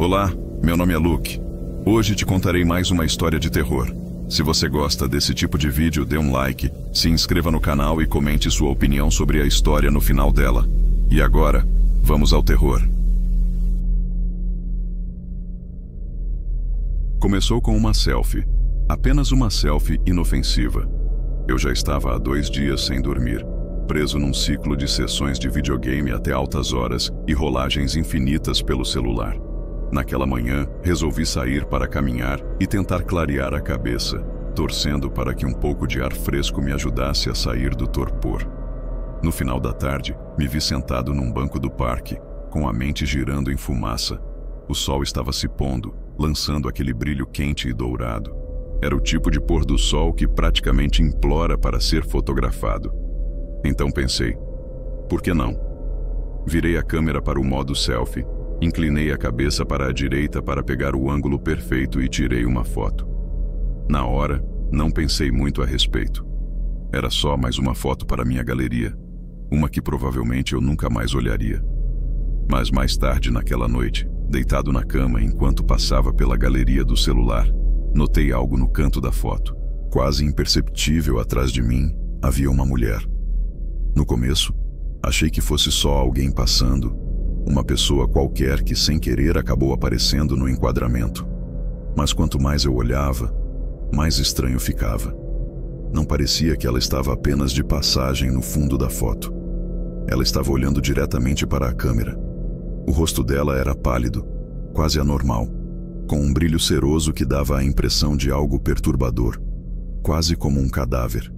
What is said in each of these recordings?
Olá, meu nome é Luke. Hoje te contarei mais uma história de terror. Se você gosta desse tipo de vídeo, dê um like, se inscreva no canal e comente sua opinião sobre a história no final dela. E agora, vamos ao terror. Começou com uma selfie. Apenas uma selfie inofensiva. Eu já estava há 2 dias sem dormir, preso num ciclo de sessões de videogame até altas horas e rolagens infinitas pelo celular. Naquela manhã, resolvi sair para caminhar e tentar clarear a cabeça, torcendo para que um pouco de ar fresco me ajudasse a sair do torpor. No final da tarde, me vi sentado num banco do parque, com a mente girando em fumaça. O sol estava se pondo, lançando aquele brilho quente e dourado. Era o tipo de pôr do sol que praticamente implora para ser fotografado. Então pensei, por que não? Virei a câmera para o modo selfie, inclinei a cabeça para a direita para pegar o ângulo perfeito e tirei uma foto. Na hora, não pensei muito a respeito. Era só mais uma foto para minha galeria, uma que provavelmente eu nunca mais olharia. Mas mais tarde naquela noite, deitado na cama enquanto passava pela galeria do celular, notei algo no canto da foto. Quase imperceptível atrás de mim, havia uma mulher. No começo, achei que fosse só alguém passando, uma pessoa qualquer que sem querer acabou aparecendo no enquadramento. Mas quanto mais eu olhava, mais estranho ficava. Não parecia que ela estava apenas de passagem no fundo da foto. Ela estava olhando diretamente para a câmera. O rosto dela era pálido, quase anormal, com um brilho ceroso que dava a impressão de algo perturbador, quase como um cadáver.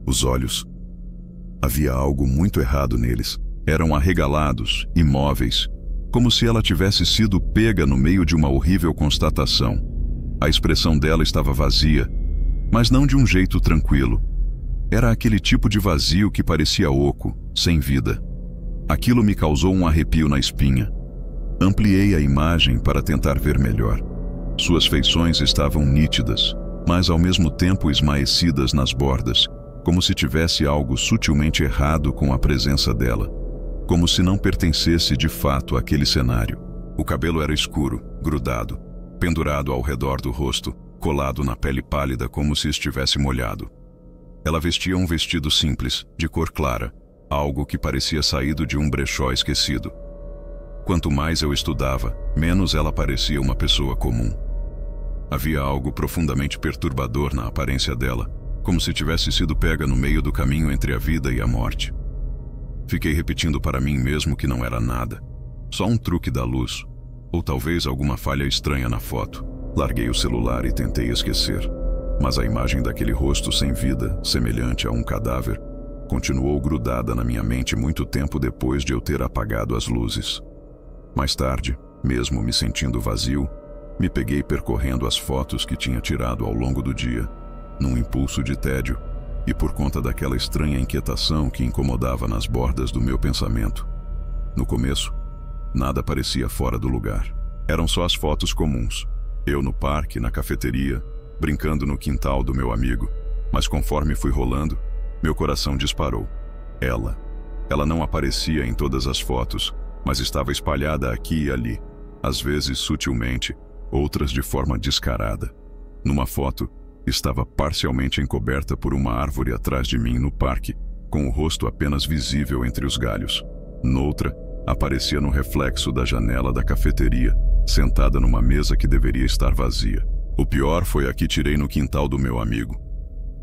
Os olhos. Havia algo muito errado neles. Eram arregalados, imóveis, como se ela tivesse sido pega no meio de uma horrível constatação. A expressão dela estava vazia, mas não de um jeito tranquilo. Era aquele tipo de vazio que parecia oco, sem vida. Aquilo me causou um arrepio na espinha. Ampliei a imagem para tentar ver melhor. Suas feições estavam nítidas, mas ao mesmo tempo esmaecidas nas bordas, como se tivesse algo sutilmente errado com a presença dela. Como se não pertencesse de fato àquele cenário. O cabelo era escuro, grudado, pendurado ao redor do rosto, colado na pele pálida como se estivesse molhado. Ela vestia um vestido simples, de cor clara, algo que parecia saído de um brechó esquecido. Quanto mais eu estudava, menos ela parecia uma pessoa comum. Havia algo profundamente perturbador na aparência dela, como se tivesse sido pega no meio do caminho entre a vida e a morte. Fiquei repetindo para mim mesmo que não era nada, só um truque da luz, ou talvez alguma falha estranha na foto. Larguei o celular e tentei esquecer, mas a imagem daquele rosto sem vida, semelhante a um cadáver, continuou grudada na minha mente muito tempo depois de eu ter apagado as luzes. Mais tarde, mesmo me sentindo vazio, me peguei percorrendo as fotos que tinha tirado ao longo do dia, num impulso de tédio, e por conta daquela estranha inquietação que incomodava nas bordas do meu pensamento. No começo, nada parecia fora do lugar. Eram só as fotos comuns. Eu no parque, na cafeteria, brincando no quintal do meu amigo. Mas conforme fui rolando, meu coração disparou. Ela não aparecia em todas as fotos, mas estava espalhada aqui e ali, às vezes sutilmente, outras de forma descarada. Numa foto, estava parcialmente encoberta por uma árvore atrás de mim no parque, com o rosto apenas visível entre os galhos. Noutra, aparecia no reflexo da janela da cafeteria, sentada numa mesa que deveria estar vazia. O pior foi a que tirei no quintal do meu amigo.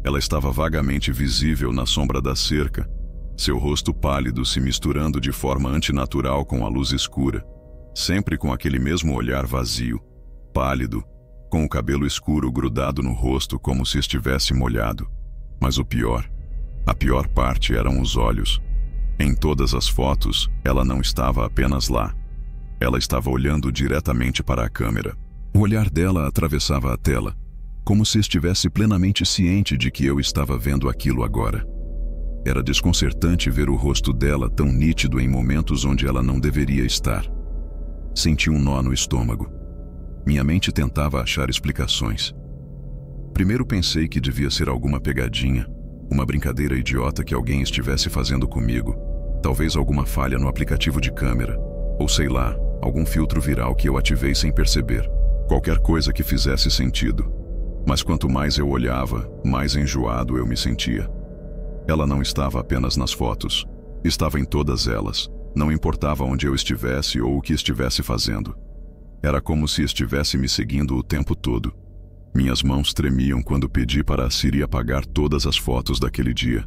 Ela estava vagamente visível na sombra da cerca, seu rosto pálido se misturando de forma antinatural com a luz escura, sempre com aquele mesmo olhar vazio, pálido, com o cabelo escuro grudado no rosto como se estivesse molhado. Mas a pior parte eram os olhos. Em todas as fotos, ela não estava apenas lá. Ela estava olhando diretamente para a câmera. O olhar dela atravessava a tela, como se estivesse plenamente ciente de que eu estava vendo aquilo agora. Era desconcertante ver o rosto dela tão nítido em momentos onde ela não deveria estar. Senti um nó no estômago. Minha mente tentava achar explicações. Primeiro pensei que devia ser alguma pegadinha, uma brincadeira idiota que alguém estivesse fazendo comigo, talvez alguma falha no aplicativo de câmera, ou sei lá, algum filtro viral que eu ativei sem perceber. Qualquer coisa que fizesse sentido. Mas quanto mais eu olhava, mais enjoado eu me sentia. Ela não estava apenas nas fotos. Estava em todas elas. Não importava onde eu estivesse ou o que estivesse fazendo. Era como se estivesse me seguindo o tempo todo. Minhas mãos tremiam quando pedi para a Siri apagar todas as fotos daquele dia.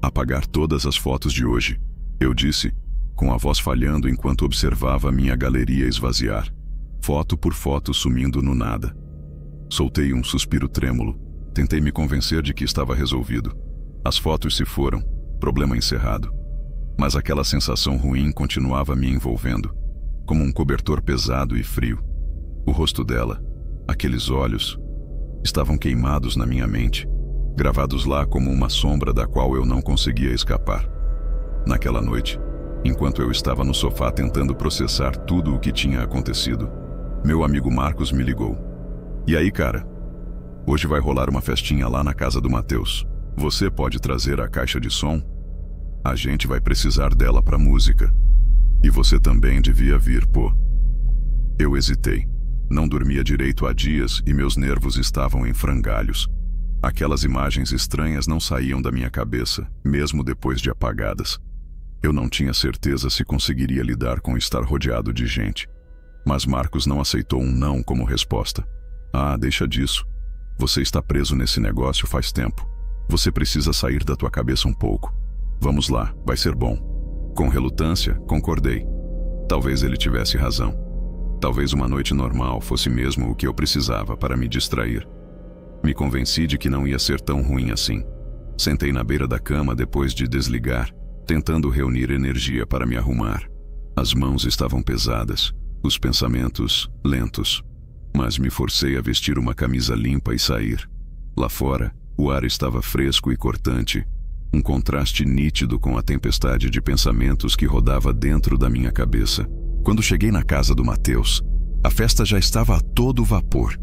Apagar todas as fotos de hoje, eu disse, com a voz falhando enquanto observava minha galeria esvaziar, foto por foto sumindo no nada. Soltei um suspiro trêmulo. Tentei me convencer de que estava resolvido. As fotos se foram, problema encerrado. Mas aquela sensação ruim continuava me envolvendo, como um cobertor pesado e frio. O rosto dela, aqueles olhos, estavam queimados na minha mente, gravados lá como uma sombra da qual eu não conseguia escapar. Naquela noite, enquanto eu estava no sofá tentando processar tudo o que tinha acontecido, meu amigo Marcos me ligou. E aí, cara? Hoje vai rolar uma festinha lá na casa do Matheus. Você pode trazer a caixa de som? A gente vai precisar dela pra música. E você também devia vir, pô. Eu hesitei. Não dormia direito há dias e meus nervos estavam em frangalhos. Aquelas imagens estranhas não saíam da minha cabeça, mesmo depois de apagadas. Eu não tinha certeza se conseguiria lidar com estar rodeado de gente. Mas Marcos não aceitou um não como resposta. Ah, deixa disso. Você está preso nesse negócio faz tempo. Você precisa sair da tua cabeça um pouco. Vamos lá, vai ser bom. Com relutância, concordei. Talvez ele tivesse razão. Talvez uma noite normal fosse mesmo o que eu precisava para me distrair. Me convenci de que não ia ser tão ruim assim. Sentei na beira da cama depois de desligar, tentando reunir energia para me arrumar. As mãos estavam pesadas, os pensamentos lentos. Mas me forcei a vestir uma camisa limpa e sair. Lá fora, o ar estava fresco e cortante, um contraste nítido com a tempestade de pensamentos que rodava dentro da minha cabeça. Quando cheguei na casa do Matheus, a festa já estava a todo vapor.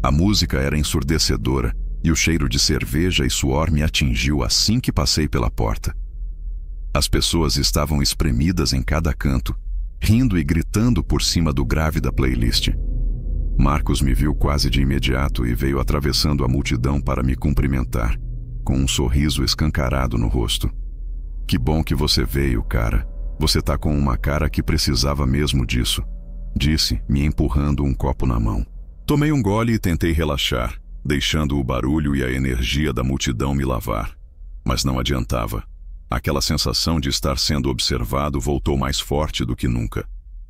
A música era ensurdecedora e o cheiro de cerveja e suor me atingiu assim que passei pela porta. As pessoas estavam espremidas em cada canto, rindo e gritando por cima do grave da playlist. Marcos me viu quase de imediato e veio atravessando a multidão para me cumprimentar, com um sorriso escancarado no rosto. Que bom que você veio, cara. Você tá com uma cara que precisava mesmo disso, disse, me empurrando um copo na mão. Tomei um gole e tentei relaxar, deixando o barulho e a energia da multidão me lavar. Mas não adiantava. Aquela sensação de estar sendo observado voltou mais forte do que nunca.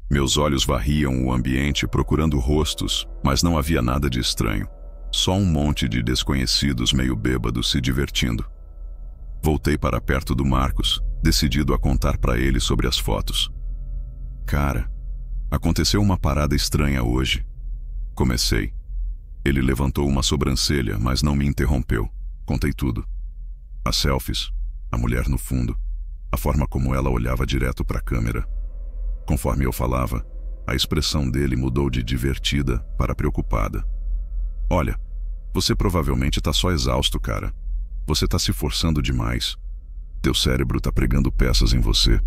Meus olhos varriam o ambiente procurando rostos, mas não havia nada de estranho. Só um monte de desconhecidos meio bêbados se divertindo. Voltei para perto do Marcos, decidido a contar para ele sobre as fotos. Cara, aconteceu uma parada estranha hoje. Comecei. Ele levantou uma sobrancelha, mas não me interrompeu. Contei tudo. As selfies, a mulher no fundo, a forma como ela olhava direto para a câmera. Conforme eu falava, a expressão dele mudou de divertida para preocupada. Olha, você provavelmente tá só exausto, cara. Você tá se forçando demais. Teu cérebro tá pregando peças em você.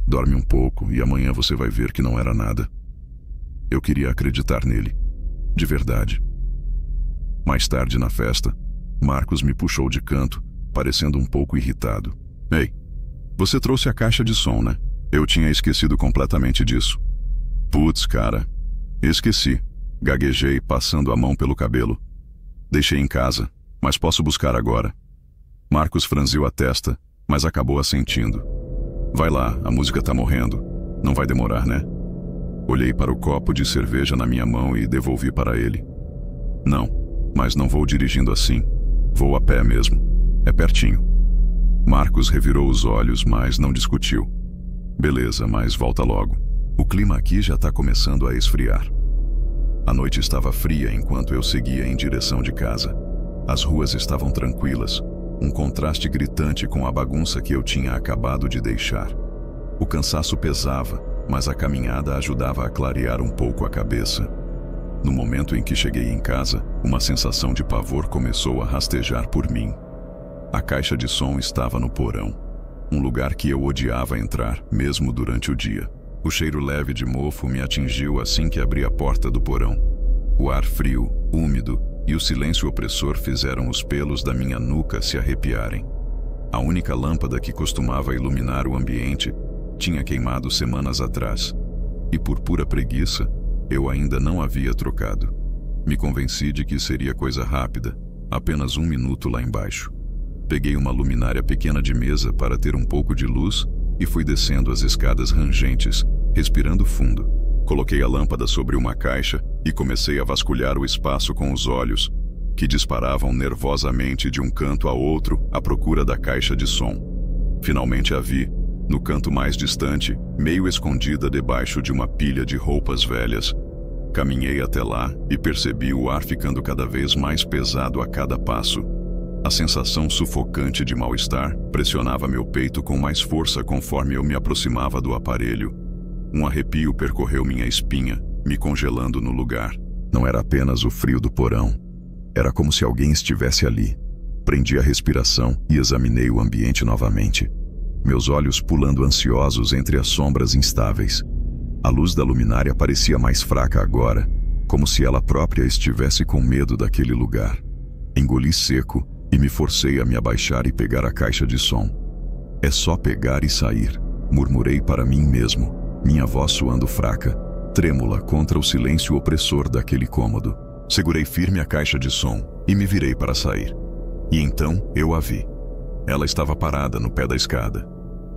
Dorme um pouco e amanhã você vai ver que não era nada. Eu queria acreditar nele. De verdade. Mais tarde na festa, Marcos me puxou de canto, parecendo um pouco irritado. Ei, você trouxe a caixa de som, né? Eu tinha esquecido completamente disso. Putz, cara. Esqueci. Gaguejei, passando a mão pelo cabelo. Deixei em casa, mas posso buscar agora. Marcos franziu a testa, mas acabou assentindo. Vai lá, a música tá morrendo. Não vai demorar, né? Olhei para o copo de cerveja na minha mão e devolvi para ele. Não, mas não vou dirigindo assim. Vou a pé mesmo. É pertinho. Marcos revirou os olhos, mas não discutiu. Beleza, mas volta logo. O clima aqui já tá começando a esfriar. A noite estava fria enquanto eu seguia em direção de casa. As ruas estavam tranquilas, um contraste gritante com a bagunça que eu tinha acabado de deixar. O cansaço pesava, mas a caminhada ajudava a clarear um pouco a cabeça. No momento em que cheguei em casa, uma sensação de pavor começou a rastejar por mim. A caixa de som estava no porão, um lugar que eu odiava entrar, mesmo durante o dia. O cheiro leve de mofo me atingiu assim que abri a porta do porão. O ar frio, úmido e o silêncio opressor fizeram os pelos da minha nuca se arrepiarem. A única lâmpada que costumava iluminar o ambiente tinha queimado semanas atrás, e por pura preguiça, eu ainda não havia trocado. Me convenci de que seria coisa rápida, apenas 1 minuto lá embaixo. Peguei uma luminária pequena de mesa para ter um pouco de luz e fui descendo as escadas rangentes, respirando fundo. Coloquei a lâmpada sobre uma caixa e comecei a vasculhar o espaço com os olhos, que disparavam nervosamente de um canto a outro à procura da caixa de som. Finalmente a vi, no canto mais distante, meio escondida debaixo de uma pilha de roupas velhas. Caminhei até lá e percebi o ar ficando cada vez mais pesado a cada passo. A sensação sufocante de mal-estar pressionava meu peito com mais força conforme eu me aproximava do aparelho. Um arrepio percorreu minha espinha, me congelando no lugar. Não era apenas o frio do porão. Era como se alguém estivesse ali. Prendi a respiração e examinei o ambiente novamente. Meus olhos pulando ansiosos entre as sombras instáveis. A luz da luminária parecia mais fraca agora, como se ela própria estivesse com medo daquele lugar. Engoli seco e me forcei a me abaixar e pegar a caixa de som. É só pegar e sair, murmurei para mim mesmo, minha voz soando fraca, trêmula contra o silêncio opressor daquele cômodo. Segurei firme a caixa de som e me virei para sair. E então eu a vi. Ela estava parada no pé da escada.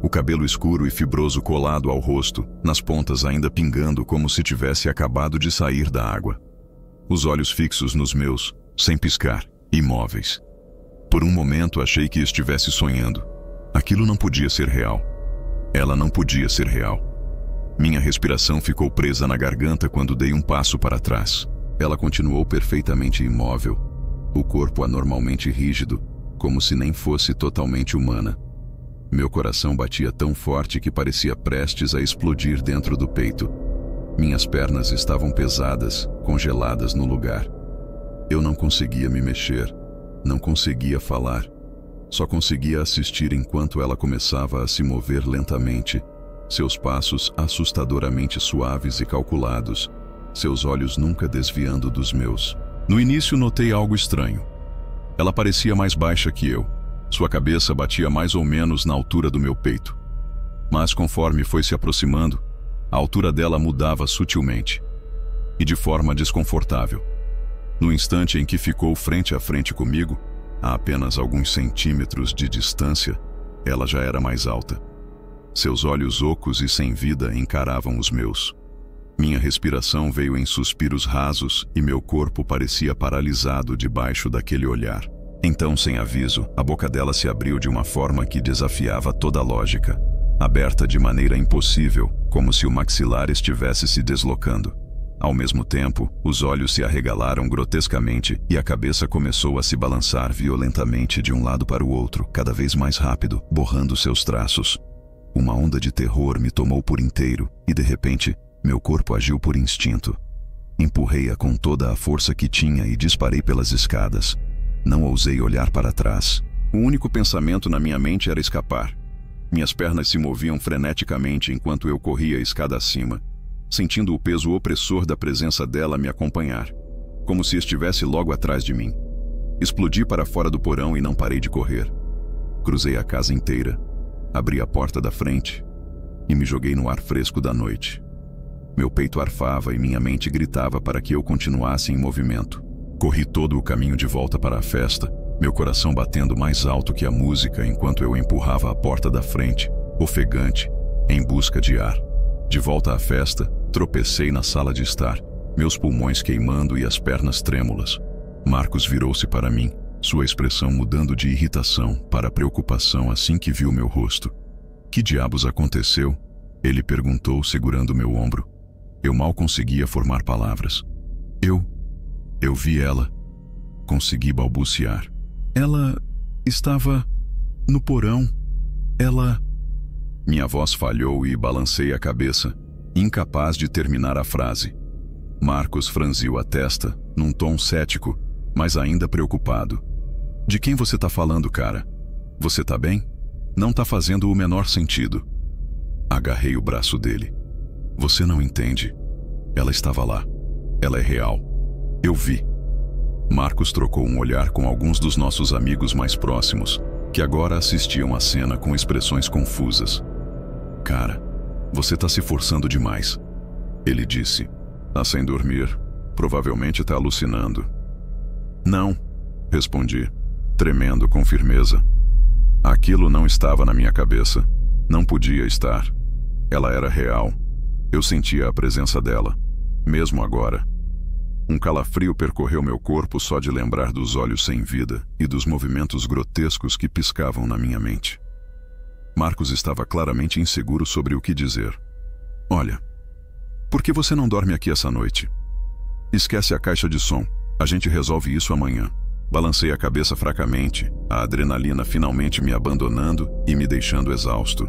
O cabelo escuro e fibroso colado ao rosto, nas pontas ainda pingando como se tivesse acabado de sair da água. Os olhos fixos nos meus, sem piscar, imóveis. Por um momento achei que estivesse sonhando. Aquilo não podia ser real. Ela não podia ser real. Minha respiração ficou presa na garganta quando dei um passo para trás. Ela continuou perfeitamente imóvel, o corpo anormalmente rígido, como se nem fosse totalmente humana. Meu coração batia tão forte que parecia prestes a explodir dentro do peito. Minhas pernas estavam pesadas, congeladas no lugar. Eu não conseguia me mexer, não conseguia falar. Só conseguia assistir enquanto ela começava a se mover lentamente, seus passos assustadoramente suaves e calculados, seus olhos nunca desviando dos meus. No início notei algo estranho. Ela parecia mais baixa que eu. Sua cabeça batia mais ou menos na altura do meu peito. Mas conforme foi se aproximando, a altura dela mudava sutilmente e de forma desconfortável. No instante em que ficou frente a frente comigo, a apenas alguns centímetros de distância, ela já era mais alta. Seus olhos ocos e sem vida encaravam os meus. Minha respiração veio em suspiros rasos e meu corpo parecia paralisado debaixo daquele olhar. Então, sem aviso, a boca dela se abriu de uma forma que desafiava toda a lógica, aberta de maneira impossível, como se o maxilar estivesse se deslocando. Ao mesmo tempo, os olhos se arregalaram grotescamente e a cabeça começou a se balançar violentamente de um lado para o outro, cada vez mais rápido, borrando seus traços. Uma onda de terror me tomou por inteiro e, de repente, meu corpo agiu por instinto. Empurrei-a com toda a força que tinha e disparei pelas escadas. Não ousei olhar para trás. O único pensamento na minha mente era escapar. Minhas pernas se moviam freneticamente enquanto eu corria a escada acima, sentindo o peso opressor da presença dela me acompanhar, como se estivesse logo atrás de mim. Explodi para fora do porão e não parei de correr. Cruzei a casa inteira, abri a porta da frente e me joguei no ar fresco da noite. Meu peito arfava e minha mente gritava para que eu continuasse em movimento. Corri todo o caminho de volta para a festa, meu coração batendo mais alto que a música enquanto eu empurrava a porta da frente, ofegante, em busca de ar. De volta à festa, tropecei na sala de estar, meus pulmões queimando e as pernas trêmulas. Marcos virou-se para mim, sua expressão mudando de irritação para preocupação assim que viu meu rosto. Que diabos aconteceu? Ele perguntou, segurando meu ombro. Eu mal conseguia formar palavras. Eu vi ela. Consegui balbuciar. Ela estava no porão. Ela... Minha voz falhou e balancei a cabeça, incapaz de terminar a frase. Marcos franziu a testa, num tom cético, mas ainda preocupado. De quem você tá falando, cara? Você tá bem? Não tá fazendo o menor sentido. Agarrei o braço dele. Você não entende. Ela estava lá. Ela é real. Eu vi. Marcos trocou um olhar com alguns dos nossos amigos mais próximos, que agora assistiam à cena com expressões confusas. Cara, você tá se forçando demais. Ele disse. Tá sem dormir. Provavelmente tá alucinando. Não, respondi, tremendo com firmeza. Aquilo não estava na minha cabeça. Não podia estar. Ela era real. Eu sentia a presença dela, mesmo agora. Um calafrio percorreu meu corpo só de lembrar dos olhos sem vida e dos movimentos grotescos que piscavam na minha mente. Marcos estava claramente inseguro sobre o que dizer. Olha, por que você não dorme aqui essa noite? Esquece a caixa de som. A gente resolve isso amanhã. Balancei a cabeça fracamente, a adrenalina finalmente me abandonando e me deixando exausto.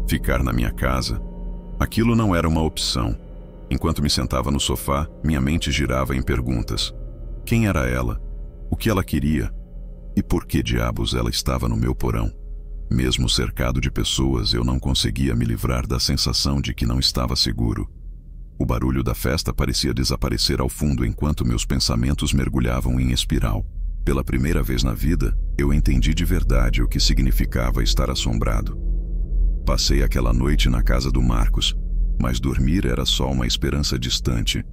Ficar na minha casa. Aquilo não era uma opção. Enquanto me sentava no sofá, minha mente girava em perguntas. Quem era ela? O que ela queria? E por que diabos ela estava no meu porão? Mesmo cercado de pessoas, eu não conseguia me livrar da sensação de que não estava seguro. O barulho da festa parecia desaparecer ao fundo enquanto meus pensamentos mergulhavam em espiral. Pela primeira vez na vida, eu entendi de verdade o que significava estar assombrado. Passei aquela noite na casa do Marcos, mas dormir era só uma esperança distante.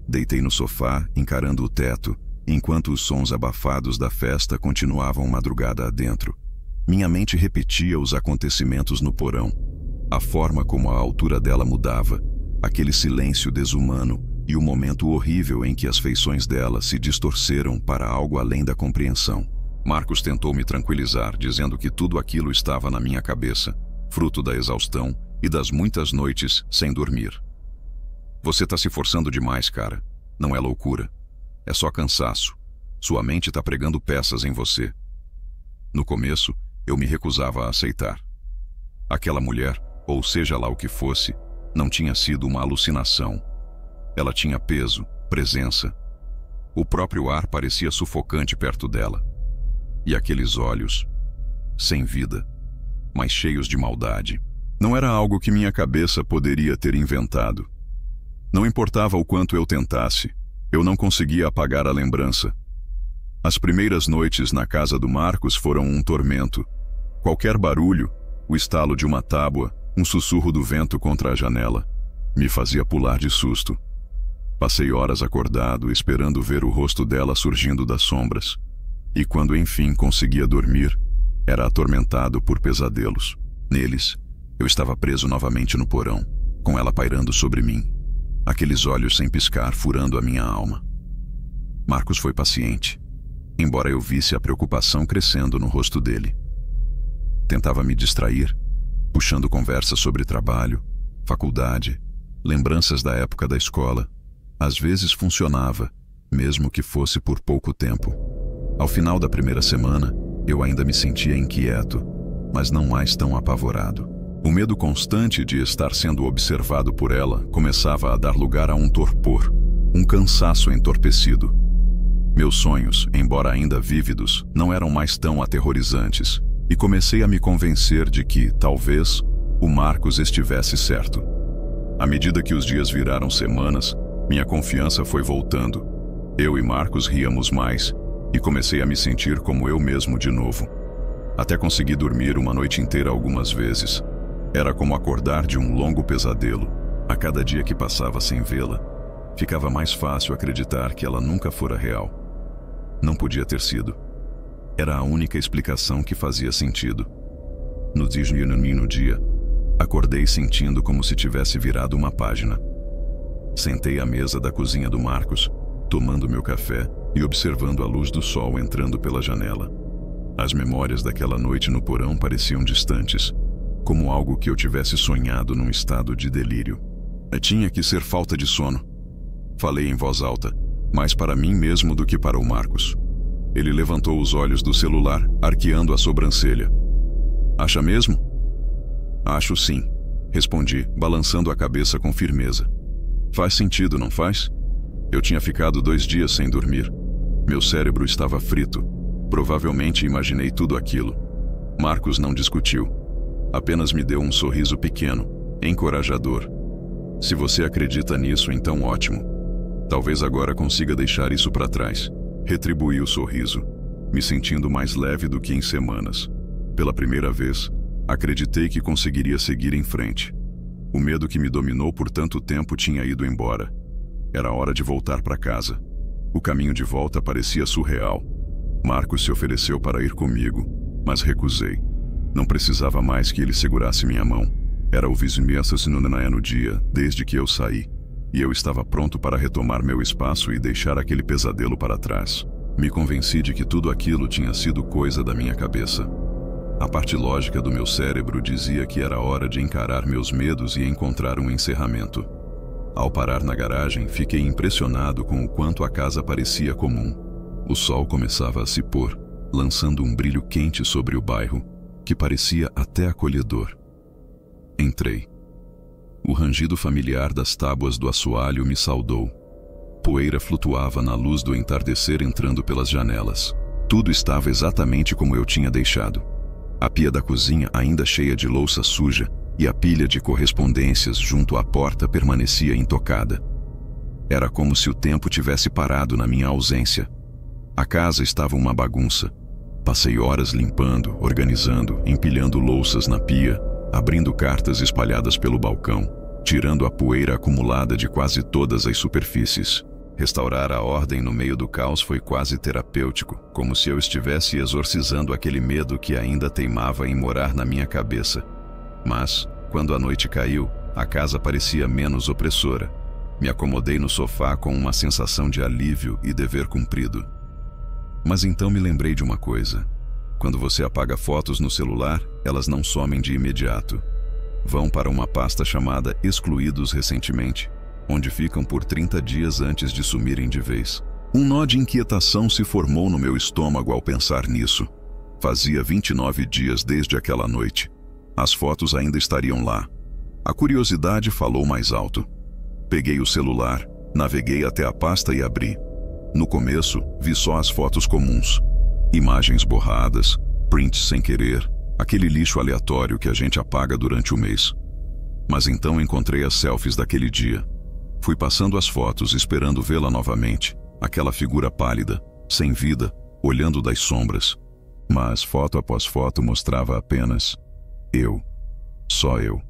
Deitei no sofá, encarando o teto, enquanto os sons abafados da festa continuavam madrugada adentro. Minha mente repetia os acontecimentos no porão, a forma como a altura dela mudava, aquele silêncio desumano e o momento horrível em que as feições dela se distorceram para algo além da compreensão. Marcos tentou me tranquilizar, dizendo que tudo aquilo estava na minha cabeça, fruto da exaustão e das muitas noites sem dormir. Você tá se forçando demais, cara. Não é loucura. É só cansaço. Sua mente tá pregando peças em você. No começo, eu me recusava a aceitar. Aquela mulher, ou seja lá o que fosse, não tinha sido uma alucinação. Ela tinha peso, presença. O próprio ar parecia sufocante perto dela. E aqueles olhos, sem vida, mas cheios de maldade. Não era algo que minha cabeça poderia ter inventado. Não importava o quanto eu tentasse, eu não conseguia apagar a lembrança. As primeiras noites na casa do Marcos foram um tormento. Qualquer barulho, o estalo de uma tábua, um sussurro do vento contra a janela, me fazia pular de susto. Passei horas acordado, esperando ver o rosto dela surgindo das sombras. E quando enfim conseguia dormir, era atormentado por pesadelos. Neles, eu estava preso novamente no porão, com ela pairando sobre mim. Aqueles olhos sem piscar furando a minha alma. Marcos foi paciente, embora eu visse a preocupação crescendo no rosto dele. Tentava me distrair, puxando conversa sobre trabalho, faculdade, lembranças da época da escola. Às vezes funcionava, mesmo que fosse por pouco tempo. Ao final da primeira semana, eu ainda me sentia inquieto, mas não mais tão apavorado. O medo constante de estar sendo observado por ela começava a dar lugar a um torpor, um cansaço entorpecido. Meus sonhos, embora ainda vívidos, não eram mais tão aterrorizantes, e comecei a me convencer de que, talvez, o Marcos estivesse certo. À medida que os dias viraram semanas, minha confiança foi voltando. Eu e Marcos ríamos mais, e comecei a me sentir como eu mesmo de novo. Até consegui dormir uma noite inteira algumas vezes. Era como acordar de um longo pesadelo. A cada dia que passava sem vê-la, ficava mais fácil acreditar que ela nunca fora real. Não podia ter sido. Era a única explicação que fazia sentido. No dia, acordei sentindo como se tivesse virado uma página. Sentei à mesa da cozinha do Marcos, tomando meu café e observando a luz do sol entrando pela janela. As memórias daquela noite no porão pareciam distantes, como algo que eu tivesse sonhado num estado de delírio. Tinha que ser falta de sono. Falei em voz alta, mais para mim mesmo do que para o Marcos. Ele levantou os olhos do celular, arqueando a sobrancelha. Acha mesmo? Acho sim, respondi, balançando a cabeça com firmeza. Faz sentido, não faz? Eu tinha ficado 2 dias sem dormir. Meu cérebro estava frito. Provavelmente imaginei tudo aquilo. Marcos não discutiu. Apenas me deu um sorriso pequeno, encorajador. Se você acredita nisso, então ótimo. Talvez agora consiga deixar isso para trás. Retribuí o sorriso, me sentindo mais leve do que em semanas. Pela primeira vez, acreditei que conseguiria seguir em frente. O medo que me dominou por tanto tempo tinha ido embora. Era hora de voltar para casa. O caminho de volta parecia surreal. Marcos se ofereceu para ir comigo, mas recusei. Não precisava mais que ele segurasse minha mão. Era o vizinho assassino no dia, desde que eu saí. E eu estava pronto para retomar meu espaço e deixar aquele pesadelo para trás. Me convenci de que tudo aquilo tinha sido coisa da minha cabeça. A parte lógica do meu cérebro dizia que era hora de encarar meus medos e encontrar um encerramento. Ao parar na garagem, fiquei impressionado com o quanto a casa parecia comum. O sol começava a se pôr, lançando um brilho quente sobre o bairro, que parecia até acolhedor. Entrei. O rangido familiar das tábuas do assoalho me saudou. Poeira flutuava na luz do entardecer entrando pelas janelas. Tudo estava exatamente como eu tinha deixado. A pia da cozinha ainda cheia de louça suja e a pilha de correspondências junto à porta permanecia intocada. Era como se o tempo tivesse parado na minha ausência. A casa estava uma bagunça. Passei horas limpando, organizando, empilhando louças na pia, abrindo cartas espalhadas pelo balcão, tirando a poeira acumulada de quase todas as superfícies. Restaurar a ordem no meio do caos foi quase terapêutico, como se eu estivesse exorcizando aquele medo que ainda teimava em morar na minha cabeça. Mas, quando a noite caiu, a casa parecia menos opressora. Me acomodei no sofá com uma sensação de alívio e dever cumprido. Mas então me lembrei de uma coisa. Quando você apaga fotos no celular, elas não somem de imediato. Vão para uma pasta chamada Excluídos recentemente, onde ficam por 30 dias antes de sumirem de vez. Um nó de inquietação se formou no meu estômago ao pensar nisso. Fazia 29 dias desde aquela noite. As fotos ainda estariam lá. A curiosidade falou mais alto. Peguei o celular, naveguei até a pasta e abri. No começo, vi só as fotos comuns. Imagens borradas, prints sem querer, aquele lixo aleatório que a gente apaga durante o mês. Mas então encontrei as selfies daquele dia. Fui passando as fotos esperando vê-la novamente, aquela figura pálida, sem vida, olhando das sombras. Mas foto após foto mostrava apenas eu. Só eu.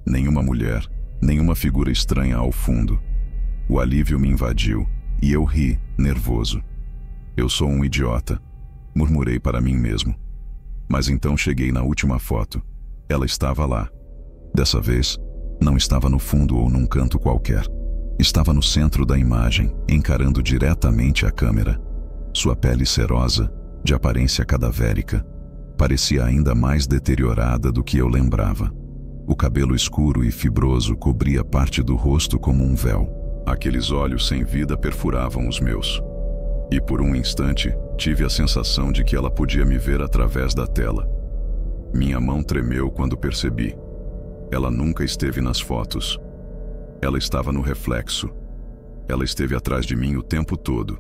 Nenhuma mulher, nenhuma figura estranha ao fundo. O alívio me invadiu e eu ri, nervoso. Eu sou um idiota, murmurei para mim mesmo. Mas então cheguei na última foto. Ela estava lá. Dessa vez, não estava no fundo ou num canto qualquer. Estava no centro da imagem, encarando diretamente a câmera. Sua pele cerosa, de aparência cadavérica, parecia ainda mais deteriorada do que eu lembrava. O cabelo escuro e fibroso cobria parte do rosto como um véu. Aqueles olhos sem vida perfuravam os meus. E por um instante, tive a sensação de que ela podia me ver através da tela. Minha mão tremeu quando percebi. Ela nunca esteve nas fotos. Ela estava no reflexo. Ela esteve atrás de mim o tempo todo.